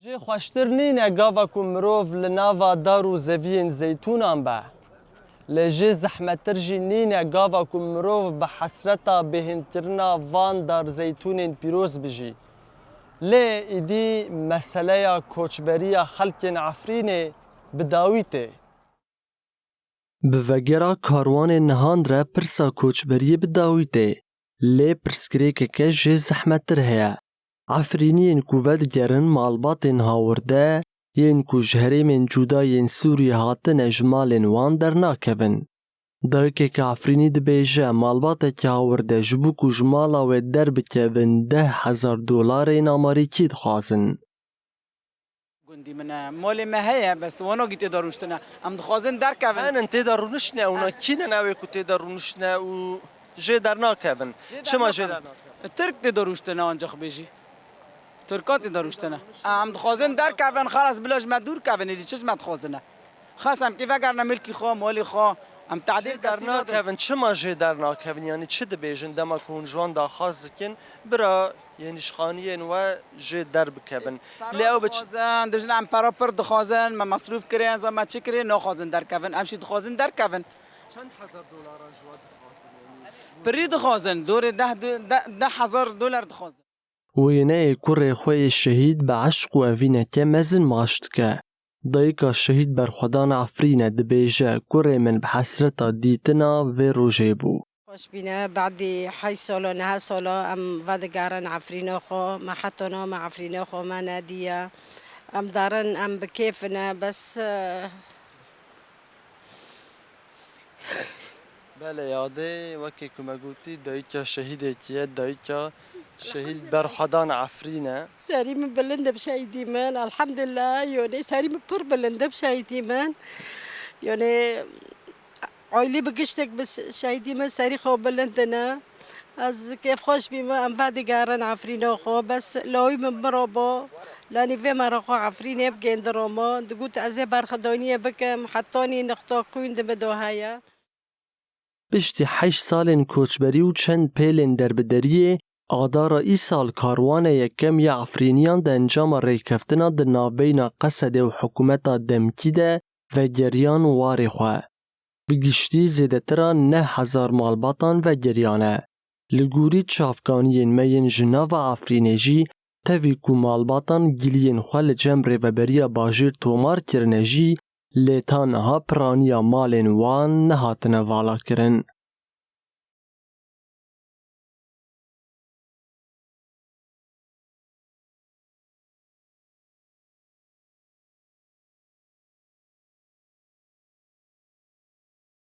جی خوشتر نینه گاوا کو مروف لناوا دارو زوین زیتونان به لجی زحمتر جی نینه گاوا کو مروف به حسرتا بهنترنا وان دار زیتونین پیروز بجی لی ایدی مسئله کوچبری خلق عفرینه بداویته بوگرا کاروان نهاند را پرسا کوچبری بداویته لی پرسکری که جی زحمتر هیا عفرینین کوود گرن مالباتین هاورده ین کو جهرین جوداین سوری هاتن اجمالین وان در ناکبن. دایکه که عفرینی دبیجه مالبات که هاورده جبو کو جمالا و در بکوین $10,000 آمریکی دخوازن. گندی من مال مهیا بس وانا گیت داروشتنه ام دخوازن در کون. من تی دارونشنه اونا کی ننوی کو تی دارونشنه و جه در ناکبن. چما جه در ناکبن؟ ترک تی داروشتنه آنجا خبیجی. ترکات داروشتنه. ام دخوازن در کون خلاص بلاش مدور کون دی چش مدخوازنه. خاصم کی وگر نملکی خوا مالی خوا ام تعدیل در ناکبن چما جه در ناکبن یعنی چه دبیجن دما کون جوان داخاز کن برا یعنی شخانیه و جه در بکبن. لیاو بچزن دبجن ام پراپر دخوازن ما مصروف کرین زما چی کرین نخوازن در کون امشی دخوازن در کون. چند $1,000 جواد دخوازن؟ پری دخوازن دور $10,000 دخوازن. وینه کره خوی شهید به عشق و اوینه که مزن ماشت که دایکا شهید بر خدان عفرینه دبیجه کره من بحسرتا دیتنا و روژه بو. خوش بینه بعدی 8 سالا 9 سالا ام ودگارن عفرینه خو ما حتنا ما عفرینه خو ما نادیه ام دارن ام بکیفنا بس بله یاده وکی که مگوتی دایکا شهیده کیه دایکا شهید بر خدان عفرینه سریم بلنده بشهیدی من الحمدلله یعنی سریم پر بلنده بشهیدی من یعنی عائلی بگشتک بس شهیدی من سری خوب بلندنا از کیف خوش بیم ام ودگارن عفرینه خو بس لاوی من مرابا لانی في مرقو عفرینه بگین دراما دگوت از برخدانیه بکم حتانی نقطه خویند بدوهایا پشتی 8 سالین کوچبری و چند پیلین دربدریه آدارا ای سال کاروانه یکم یا عفرینیان ده انجام ریکفتنا ده نابینا قصده و حکومتا دمکی ده و گریان واری خواه. بگشتی زیده ترا 9,000 مالباتان و گریانه. لگوری چافکانیین مین جنا و عفرینجی تاوی کو مالباتان گلین خواه جمع ریوبریا باجیر تومار کرنجی لیتان ها پرانیا مالین وان نهاتن والا کرن.